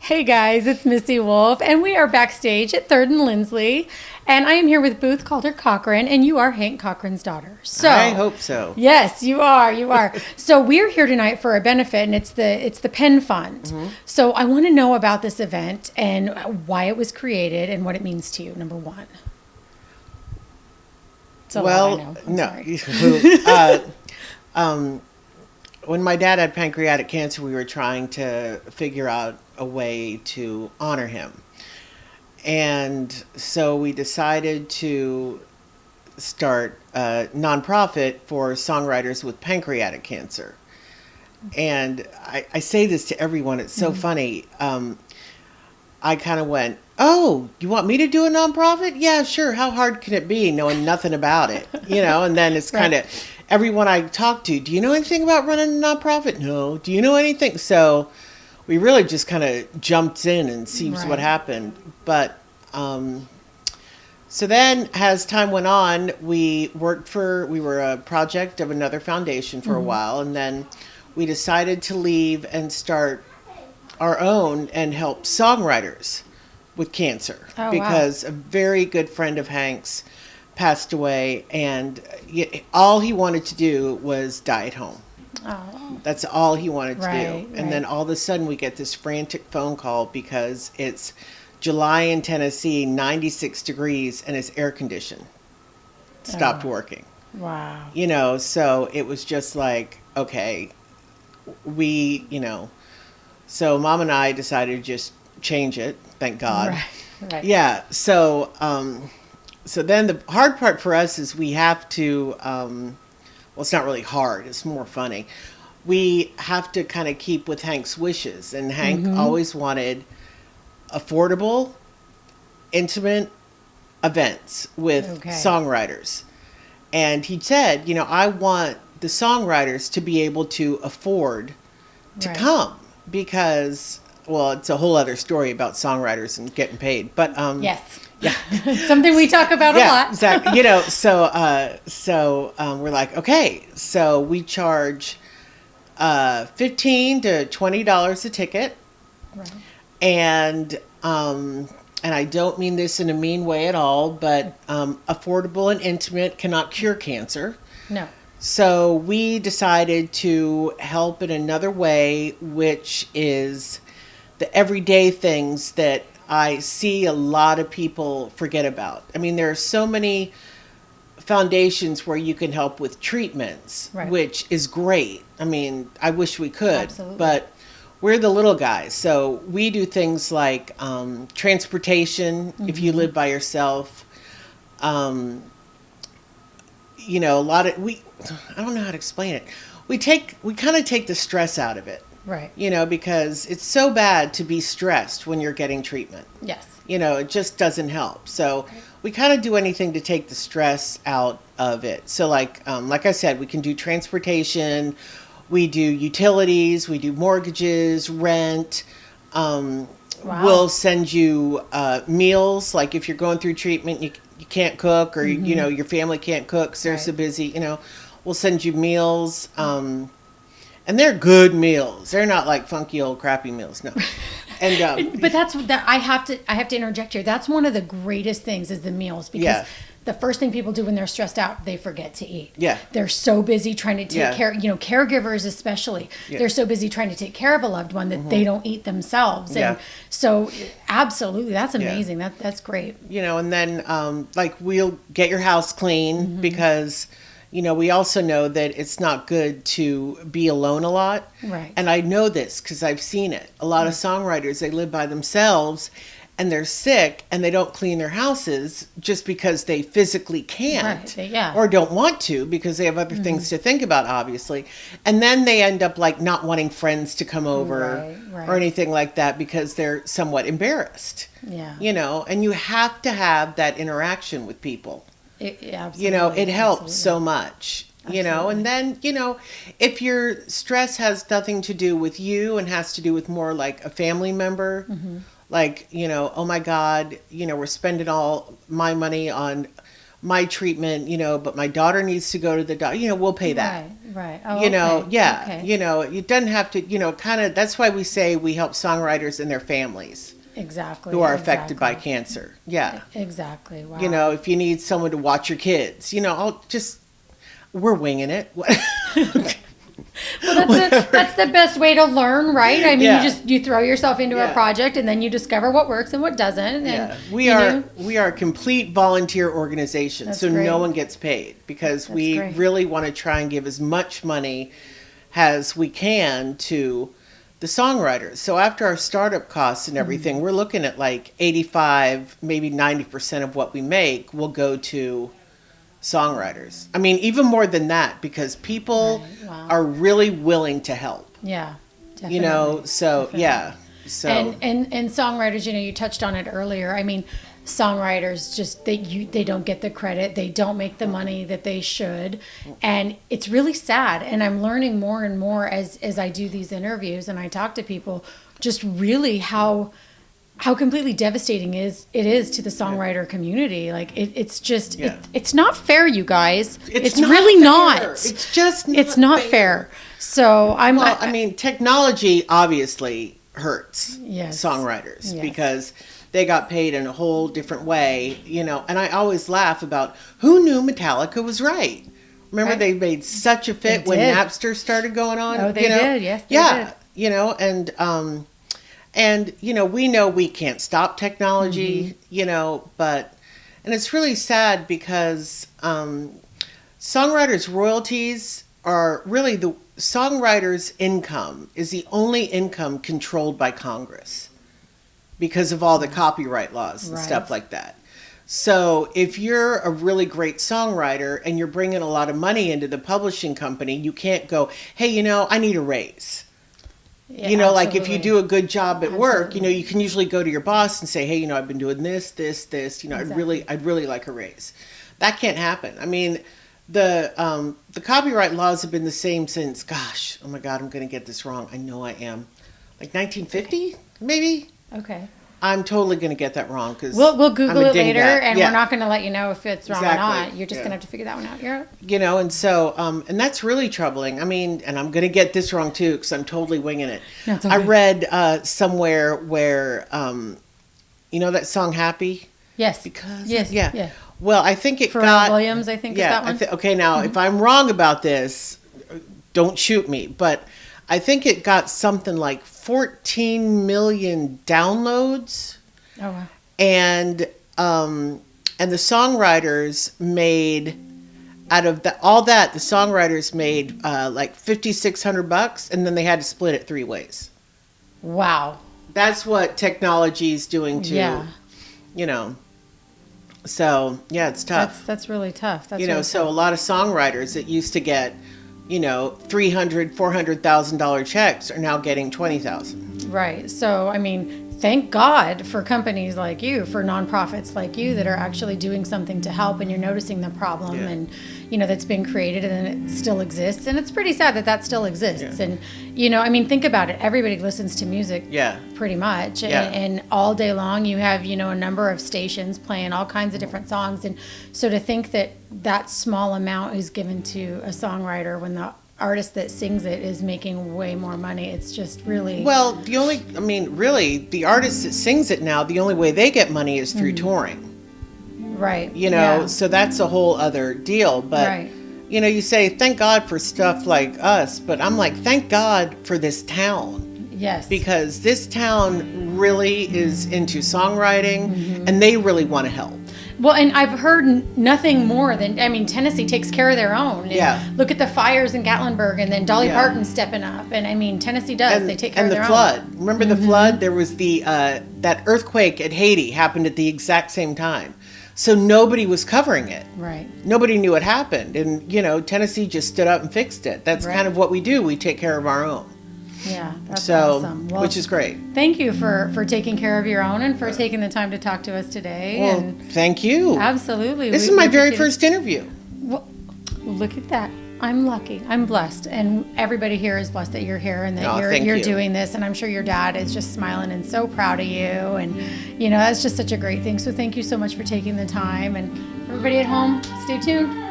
Hey guys, it's Missy Wolf, and we are backstage at Third and Lindsley, and I am here with Booth Calder Cochran, and you are Hank Cochran's daughter. So I hope so. yes, you are. You are. So we're here tonight for a benefit, and it's the Penn Fund. Mm-hmm. So I want to know about this event and why it was created and what it means to you. Number one. So Well, no. When my dad had pancreatic cancer, we were trying to figure out a way to honor him. And so we decided to start a nonprofit for songwriters with pancreatic cancer. And I say this to everyone, it's so funny. I kind of went, oh, you want me to do a nonprofit? Yeah, sure. How hard can it be knowing nothing about it? And then it's kind of everyone I talk to, do you know anything about running a nonprofit? No. Do you know anything? So we really just kind of jumped in and sees what happened. But so then as time went on, we were a project of another foundation for a while. And then we decided to leave and start our own and help songwriters with cancer because a very good friend of Hank's passed away, and all he wanted to do was die at home. Oh. That's all he wanted to do. And right. then all of a sudden we get this frantic phone call because it's July in Tennessee, 96 degrees, and his air condition stopped working. Wow. So it was just like, okay, so Mom and I decided to just change it, thank God. Right. Yeah, so then the hard part for us is we have to, well, it's not really hard, it's more funny. We have to kind of keep with Hank's wishes. And Hank always wanted affordable, intimate events with songwriters. And he said, I want the songwriters to be able to afford to come because, well, it's a whole other story about songwriters and getting paid. But Yes. yeah. Something we talk about a lot. Exactly. So we're like, okay, so we charge $15 to $20 a ticket. Right. And I don't mean this in a mean way at all, but affordable and intimate cannot cure cancer. No. So we decided to help in another way, which is the everyday things that I see a lot of people forget about. I mean, there are so many foundations where you can help with treatments, which is great. I mean, I wish we could, Absolutely. but we're the little guys. So we do things like transportation if you live by yourself. A lot of I don't know how to explain it. We kind of take the stress out of it. Right. Because it's so bad to be stressed when you're getting treatment. Yes. It just doesn't help. So we kind of do anything to take the stress out of it. So like I said, we can do transportation, we do utilities, we do mortgages, rent. We'll send you meals. Like if you're going through treatment, you can't cook, or your family can't cook because they're so busy. We'll send you meals. And they're good meals. They're not like funky old crappy meals. No. And but I have to interject here. That's one of the greatest things is the meals, because the first thing people do when they're stressed out, they forget to eat. Yeah. They're so busy trying to take care, caregivers especially. Yeah. They're so busy trying to take care of a loved one that they don't eat themselves. And so absolutely, that's amazing. That's great. And then like we'll get your house clean because we also know that it's not good to be alone a lot. Right. And I know this because I've seen it. A lot of songwriters, they live by themselves and they're sick and they don't clean their houses just because they physically can't or don't want to because they have other things to think about, obviously. And then they end up like not wanting friends to come over or anything like that because they're somewhat embarrassed. Yeah. And you have to have that interaction with people. Absolutely. It helps so much, and then, if your stress has nothing to do with you and has to do with more like a family member, like, oh my God, we're spending all my money on my treatment, but my daughter needs to go to the doctor, we'll pay that. Right. Oh, yeah. Okay. It doesn't have to, kind of, that's why we say we help songwriters and their families. Exactly. Who are affected by cancer. Yeah. Exactly. Wow. If you need someone to watch your kids, we're winging it. Well, that's the best way to learn, right? I mean, you throw yourself into a project and then you discover what works and what doesn't. And, we are a complete volunteer organization, so great. No one gets paid because we really want to try and give as much money as we can to the songwriters. So after our startup costs and everything, we're looking at like 85, maybe 90% of what we make will go to songwriters. I mean, even more than that, because people are really willing to help. Yeah, definitely. Definitely. So and songwriters, you touched on it earlier. I mean, songwriters just they don't get the credit, they don't make the money that they should, and it's really sad. And I'm learning more and more as I do these interviews and I talk to people, just really how completely devastating it is to the songwriter community. Like it's just it's not fair, you guys. It's really fair. not. It's just not fair. So I mean, technology obviously hurts songwriters because they got paid in a whole different way, and I always laugh about who knew Metallica was right. Remember they made such a fit when Napster started going on? Oh, they did. Yes, they did. And we know we can't stop technology, but it's really sad because songwriters' royalties are really the songwriters' income is the only income controlled by Congress because of all the copyright laws and stuff like that. So if you're a really great songwriter and you're bringing a lot of money into the publishing company, you can't go, hey, I need a raise. Yeah, like if you do a good job at work, you can usually go to your boss and say, hey, I've been doing this, exactly. I'd really like a raise. That can't happen. I mean, the copyright laws have been the same since, gosh, oh my God, I'm going to get this wrong. I know I am. Like 1950, maybe? Okay. I'm totally going to get that wrong because we'll Google it later, and we're not going to let you know if it's wrong or not. You're just going to have to figure that one out. And so and that's really troubling. I mean, and I'm going to get this wrong too because I'm totally winging it. No, it's okay. I read somewhere where that song "Happy." Yes. Because yeah. Well, I think it Pharrell Williams, I think is that one. Okay, now if I'm wrong about this, don't shoot me, but I think it got something like 14 million downloads. Oh wow! And the songwriters made out of all that the songwriters made like $5,600, and then they had to split it 3 ways. Wow! That's what technology is doing to, So it's tough. That's really tough. That's a lot of songwriters that used to get $300,000-$400,000 checks are now getting $20,000. Right. So, I mean, thank God for companies like you, for nonprofits like you that are actually doing something to help, and you're noticing the problem and, that's been created and it still exists. And it's pretty sad that still exists. And, I mean, think about it. Everybody listens to music pretty much. And all day long you have, a number of stations playing all kinds of different songs. And so to think that small amount is given to a songwriter when the artist that sings it is making way more money, it's just really... Well, really, the artist that sings it now, the only way they get money is through touring. Right. So that's a whole other deal. But, you say, thank God for stuff like us, but I'm like, thank God for this town. Yes. Because this town really is into songwriting, and they really want to help. Well, and I've heard nothing more than, Tennessee takes care of their own. And look at the fires in Gatlinburg, and then Dolly Parton stepping up. And Tennessee does. They take care of their own. And the flood. Remember the flood? There was that earthquake at Haiti happened at the exact same time. So nobody was covering it. Right. Nobody knew what happened. And, Tennessee just stood up and fixed it. That's kind of what we do. We take care of our own. Yeah, that's awesome. Well, which is great. Thank you for taking care of your own and for taking the time to talk to us today. Well, thank you. Absolutely. This is my very first interview. Well, look at that. I'm lucky. I'm blessed. And everybody here is blessed that you're here and that you're doing this. And I'm sure your dad is just smiling and so proud of you. And, that's just such a great thing. So thank you so much for taking the time. And everybody at home, stay tuned.